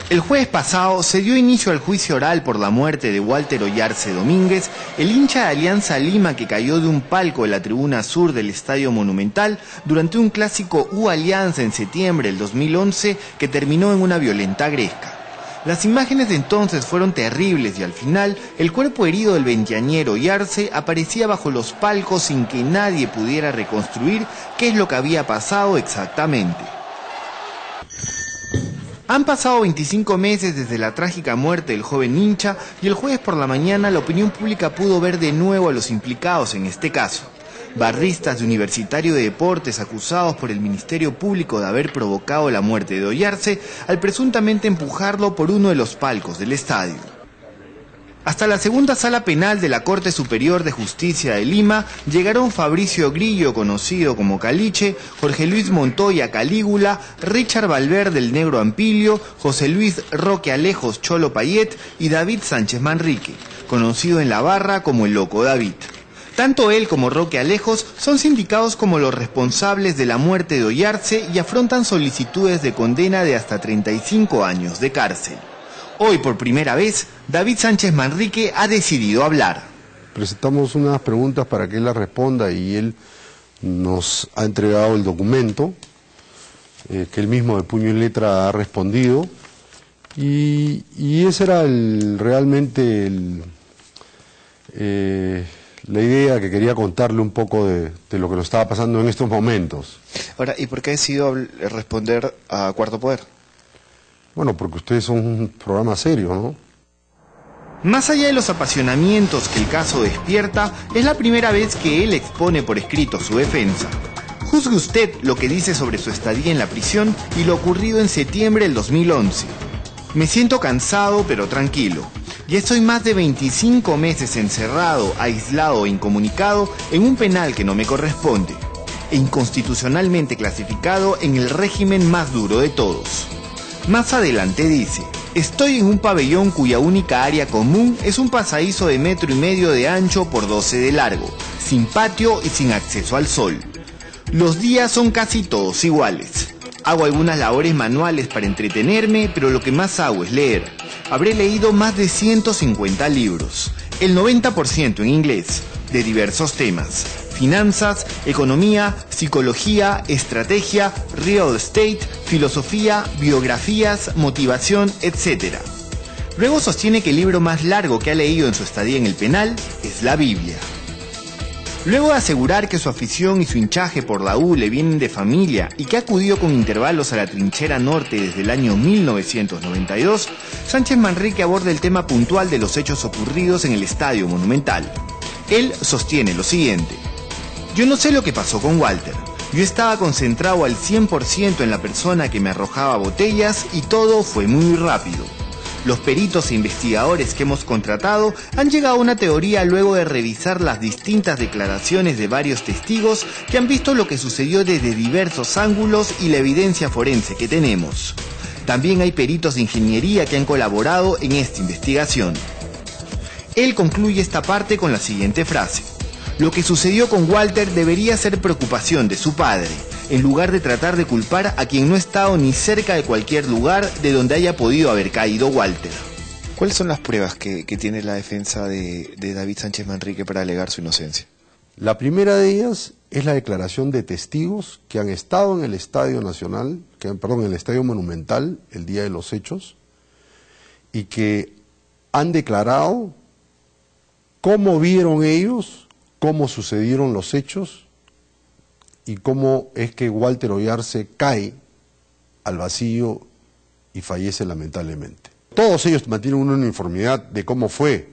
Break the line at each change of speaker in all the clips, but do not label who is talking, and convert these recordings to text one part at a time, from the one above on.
El jueves pasado se dio inicio al juicio oral por la muerte de Walter Oyarce Domínguez, el hincha de Alianza Lima que cayó de un palco de la tribuna sur del Estadio Monumental durante un clásico U-Alianza en septiembre del 2011 que terminó en una violenta gresca. Las imágenes de entonces fueron terribles y al final el cuerpo herido del veinteañero Oyarce aparecía bajo los palcos sin que nadie pudiera reconstruir qué es lo que había pasado exactamente. Han pasado 25 meses desde la trágica muerte del joven hincha y el jueves por la mañana la opinión pública pudo ver de nuevo a los implicados en este caso. Barristas de Universitario de Deportes acusados por el Ministerio Público de haber provocado la muerte de Oyarce al presuntamente empujarlo por uno de los palcos del estadio. Hasta la segunda sala penal de la Corte Superior de Justicia de Lima llegaron Fabricio Grillo, conocido como Caliche, Jorge Luis Montoya Calígula, Richard Valverde el Negro Ampilio, José Luis Roque Alejos Cholo Payet y David Sánchez Manrique, conocido en la barra como el Loco David. Tanto él como Roque Alejos son sindicados como los responsables de la muerte de Oyarce y afrontan solicitudes de condena de hasta 35 años de cárcel. Hoy, por primera vez, David Sánchez Manrique ha decidido hablar.
Presentamos unas preguntas para que él las responda y él nos ha entregado el documento, que él mismo de puño y letra ha respondido. Y esa era realmente la idea que quería contarle un poco de lo que nos estaba pasando en estos momentos.
Ahora, ¿y por qué ha decidido responder a Cuarto Poder?
Bueno, porque ustedes son un programa serio, ¿no?
Más allá de los apasionamientos que el caso despierta, es la primera vez que él expone por escrito su defensa. Juzgue usted lo que dice sobre su estadía en la prisión y lo ocurrido en septiembre del 2011. Me siento cansado pero tranquilo. Ya estoy más de 25 meses encerrado, aislado e incomunicado en un penal que no me corresponde, e inconstitucionalmente clasificado en el régimen más duro de todos. Más adelante dice: estoy en un pabellón cuya única área común es un pasadizo de 1,5 metros de ancho por 12 de largo, sin patio y sin acceso al sol. Los días son casi todos iguales. Hago algunas labores manuales para entretenerme, pero lo que más hago es leer. Habré leído más de 150 libros, el 90% en inglés, de diversos temas: finanzas, economía, psicología, estrategia, real estate, filosofía, biografías, motivación, etc. Luego sostiene que el libro más largo que ha leído en su estadía en el penal es la Biblia. Luego de asegurar que su afición y su hinchaje por la U le vienen de familia y que ha acudido con intervalos a la trinchera norte desde el año 1992, Sánchez Manrique aborda el tema puntual de los hechos ocurridos en el Estadio Monumental. Él sostiene lo siguiente: yo no sé lo que pasó con Walter. Yo estaba concentrado al 100% en la persona que me arrojaba botellas y todo fue muy rápido. Los peritos e investigadores que hemos contratado han llegado a una teoría luego de revisar las distintas declaraciones de varios testigos que han visto lo que sucedió desde diversos ángulos y la evidencia forense que tenemos. También hay peritos de ingeniería que han colaborado en esta investigación. Él concluye esta parte con la siguiente frase: lo que sucedió con Walter debería ser preocupación de su padre, en lugar de tratar de culpar a quien no ha estado ni cerca de cualquier lugar de donde haya podido haber caído Walter.
¿Cuáles son las pruebas que tiene la defensa de David Sánchez Manrique para alegar su inocencia?
La primera de ellas es la declaración de testigos que han estado en el Estadio Nacional, en el Estadio Monumental el día de los hechos, y que han declarado cómo vieron ellos, cómo sucedieron los hechos y cómo es que Walter Oyarce cae al vacío y fallece lamentablemente. Todos ellos mantienen una uniformidad de cómo fue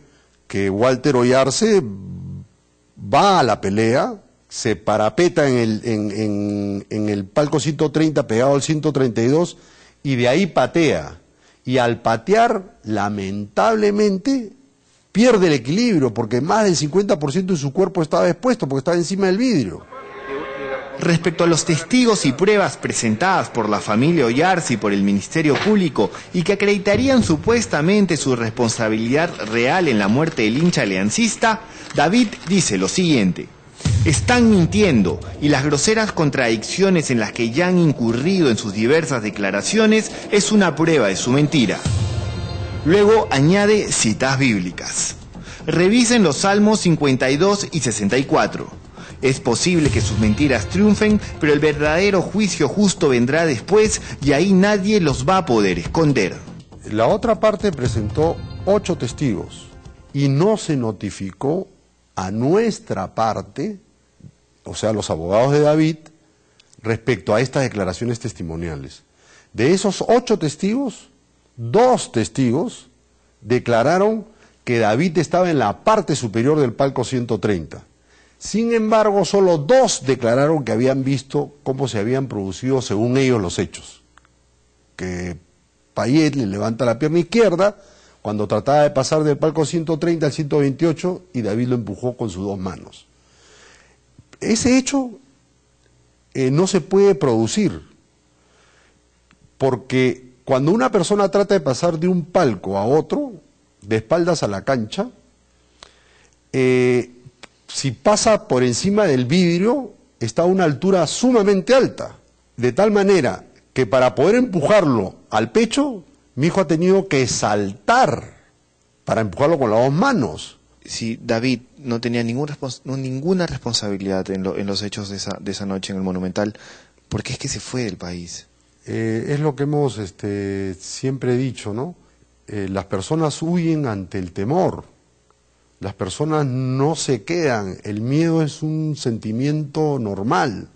que Walter Oyarce va a la pelea, se parapeta en el palco 130 pegado al 132 y de ahí patea. Y al patear, lamentablemente, pierde el equilibrio porque más del 50% de su cuerpo estaba expuesto porque estaba encima del vidrio.
Respecto a los testigos y pruebas presentadas por la familia Oyarce y por el Ministerio Público y que acreditarían supuestamente su responsabilidad real en la muerte del hincha aliancista, David dice lo siguiente: Están mintiendo, y las groseras contradicciones en las que ya han incurrido en sus diversas declaraciones es una prueba de su mentira. Luego añade citas bíblicas. Revisen los Salmos 52 y 64. Es posible que sus mentiras triunfen, pero el verdadero juicio justo vendrá después y ahí nadie los va a poder esconder.
La otra parte presentó 8 testigos y no se notificó a nuestra parte, o sea, los abogados de David, respecto a estas declaraciones testimoniales. De esos 8 testigos, 2 testigos declararon que David estaba en la parte superior del palco 130. Sin embargo, solo 2 declararon que habían visto cómo se habían producido, según ellos, los hechos. Que Payet le levanta la pierna izquierda cuando trataba de pasar del palco 130 al 128 y David lo empujó con sus 2 manos. Ese hecho no se puede producir, porque cuando una persona trata de pasar de un palco a otro, de espaldas a la cancha, si pasa por encima del vidrio, está a una altura sumamente alta, de tal manera que para poder empujarlo al pecho, mi hijo ha tenido que saltar para empujarlo con las 2 manos.
Si David no tenía ninguna responsabilidad en los hechos de esa noche en el Monumental, ¿por qué es que se fue del país?
Es lo que hemos siempre dicho, ¿no? Las personas huyen ante el temor, las personas no se quedan, el miedo es un sentimiento normal.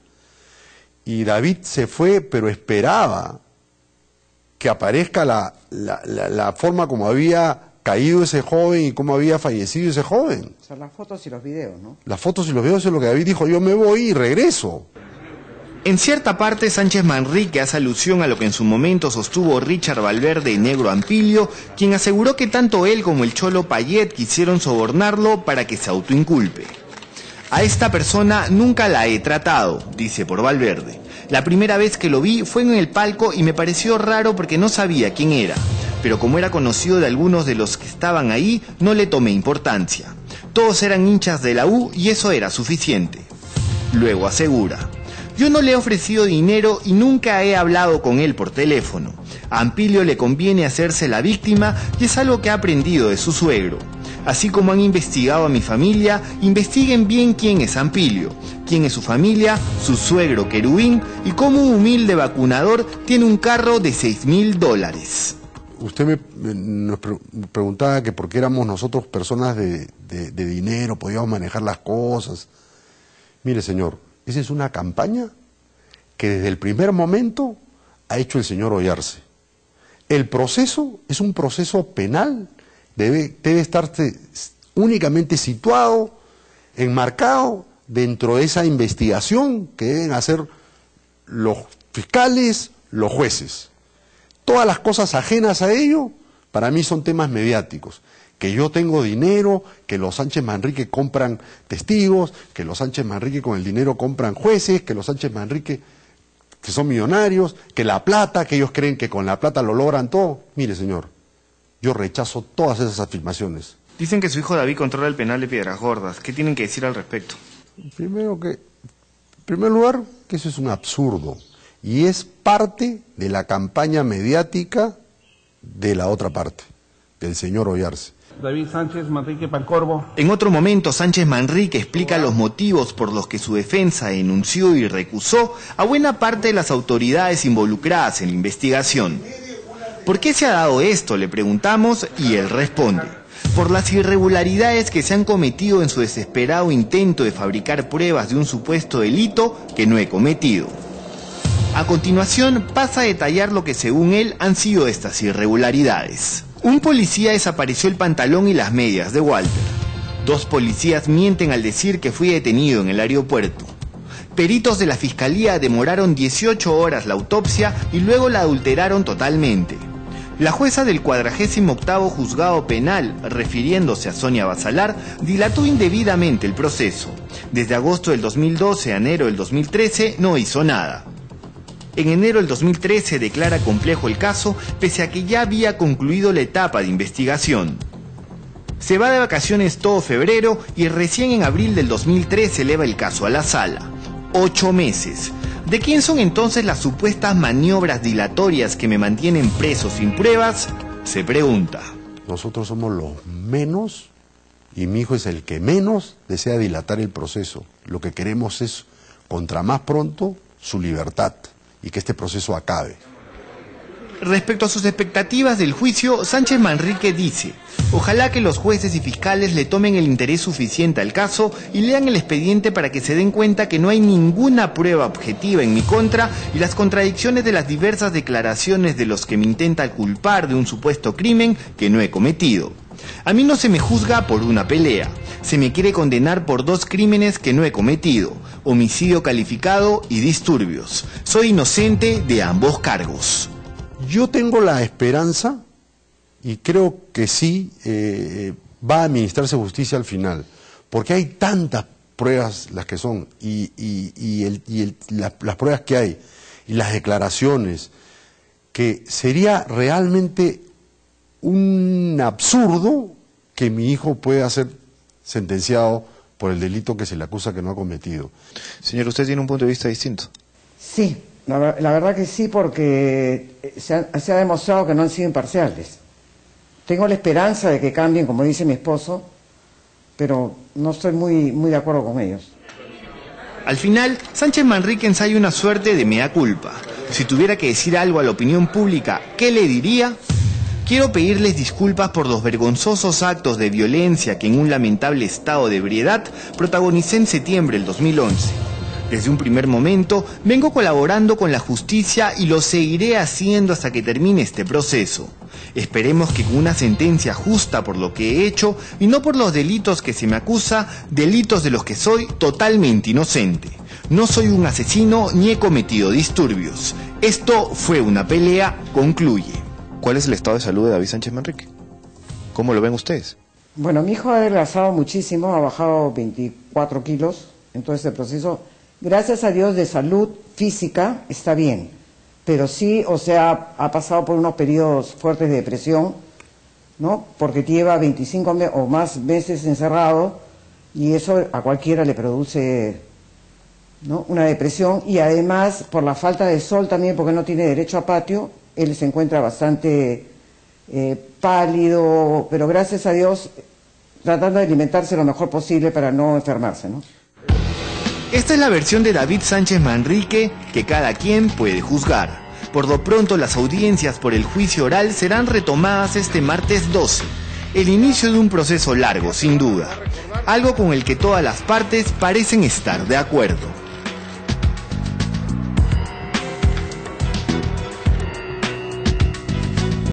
Y David se fue, pero esperaba que aparezca la forma como había caído ese joven y cómo había fallecido ese joven.
O sea, las fotos y los videos, ¿no?
Las fotos y los videos es lo que David dijo, yo me voy y regreso.
En cierta parte, Sánchez Manrique hace alusión a lo que en su momento sostuvo Richard Valverde y Negro Ampilio, quien aseguró que tanto él como el Cholo Payet quisieron sobornarlo para que se autoinculpe. A esta persona nunca la he tratado, dice por Valverde. La primera vez que lo vi fue en el palco y me pareció raro porque no sabía quién era. Pero como era conocido de algunos de los que estaban ahí, no le tomé importancia. Todos eran hinchas de la U y eso era suficiente. Luego asegura: yo no le he ofrecido dinero y nunca he hablado con él por teléfono. A Ampilio le conviene hacerse la víctima y es algo que ha aprendido de su suegro. Así como han investigado a mi familia, investiguen bien quién es Ampilio, quién es su familia, su suegro Querubín y cómo un humilde vacunador tiene un carro de $6.000.
Usted nos preguntaba que por qué éramos nosotros personas de dinero, podíamos manejar las cosas. Mire, señor, esa es una campaña que desde el primer momento ha hecho el señor Ollarse. El proceso es un proceso penal, debe estar únicamente situado, enmarcado dentro de esa investigación que deben hacer los fiscales, los jueces. Todas las cosas ajenas a ello, para mí son temas mediáticos. Que yo tengo dinero, que los Sánchez Manrique compran testigos, que los Sánchez Manrique con el dinero compran jueces, que los Sánchez Manrique que son millonarios, que la plata, que ellos creen que con la plata lo logran todo. Mire, señor, yo rechazo todas esas afirmaciones.
Dicen que su hijo David controla el penal de Piedras Gordas. ¿Qué tienen que decir al respecto?
En primer lugar, que eso es un absurdo y es parte de la campaña mediática de la otra parte, del señor Ollarse.
David Sánchez Manrique Pancorbo.
En otro momento, Sánchez Manrique explica los motivos por los que su defensa denunció y recusó a buena parte de las autoridades involucradas en la investigación. ¿Por qué se ha dado esto?, le preguntamos, y él responde: por las irregularidades que se han cometido en su desesperado intento de fabricar pruebas de un supuesto delito que no he cometido. A continuación, pasa a detallar lo que según él han sido estas irregularidades. Un policía desapareció el pantalón y las medias de Walter. 2 policías mienten al decir que fui detenido en el aeropuerto. Peritos de la Fiscalía demoraron 18 horas la autopsia y luego la adulteraron totalmente. La jueza del 48º Juzgado Penal, refiriéndose a Sonia Basalar, dilató indebidamente el proceso. Desde agosto del 2012 a enero del 2013 no hizo nada. En enero del 2013 declara complejo el caso, pese a que ya había concluido la etapa de investigación. Se va de vacaciones todo febrero y recién en abril del 2003 se eleva el caso a la sala. 8 meses. ¿De quién son entonces las supuestas maniobras dilatorias que me mantienen preso sin pruebas? Se pregunta.
Nosotros somos los menos, y mi hijo es el que menos desea dilatar el proceso. Lo que queremos es, contra más pronto, su libertad y que este proceso acabe.
Respecto a sus expectativas del juicio, Sánchez Manrique dice: ojalá que los jueces y fiscales le tomen el interés suficiente al caso y lean el expediente para que se den cuenta que no hay ninguna prueba objetiva en mi contra y las contradicciones de las diversas declaraciones de los que me intentan culpar de un supuesto crimen que no he cometido. A mí no se me juzga por una pelea, se me quiere condenar por 2 crímenes que no he cometido: homicidio calificado y disturbios. Soy inocente de ambos cargos.
Yo tengo la esperanza, y creo que sí, va a administrarse justicia al final, porque hay tantas pruebas las que son, las pruebas que hay, y las declaraciones, que sería realmente un absurdo que mi hijo pueda ser sentenciado por el delito que se le acusa que no ha cometido.
Señor, usted tiene un punto de vista distinto.
Sí, la verdad que sí, porque se ha demostrado que no han sido imparciales. Tengo la esperanza de que cambien, como dice mi esposo, pero no estoy muy de acuerdo con ellos.
Al final, Sánchez Manrique ensaya una suerte de mea culpa. Si tuviera que decir algo a la opinión pública, ¿qué le diría? Quiero pedirles disculpas por los vergonzosos actos de violencia que en un lamentable estado de ebriedad protagonicé en septiembre del 2011. Desde un primer momento vengo colaborando con la justicia y lo seguiré haciendo hasta que termine este proceso. Esperemos que con una sentencia justa por lo que he hecho y no por los delitos que se me acusa, delitos de los que soy totalmente inocente. No soy un asesino ni he cometido disturbios. Esto fue una pelea, concluye.
¿Cuál es el estado de salud de David Sánchez Manrique? ¿Cómo lo ven ustedes?
Bueno, mi hijo ha adelgazado muchísimo, ha bajado 24 kilos en todo este proceso. Gracias a Dios, de salud física está bien, pero sí, o sea, ha pasado por unos periodos fuertes de depresión, ¿no? Porque lleva 25 o más meses encerrado y eso a cualquiera le produce, ¿no?, una depresión, y además por la falta de sol también, porque no tiene derecho a patio, él se encuentra bastante pálido, pero gracias a Dios tratando de alimentarse lo mejor posible para no enfermarse, ¿no?
Esta es la versión de David Sánchez Manrique que cada quien puede juzgar. Por lo pronto, las audiencias por el juicio oral serán retomadas este martes 12. El inicio de un proceso largo, sin duda. Algo con el que todas las partes parecen estar de acuerdo.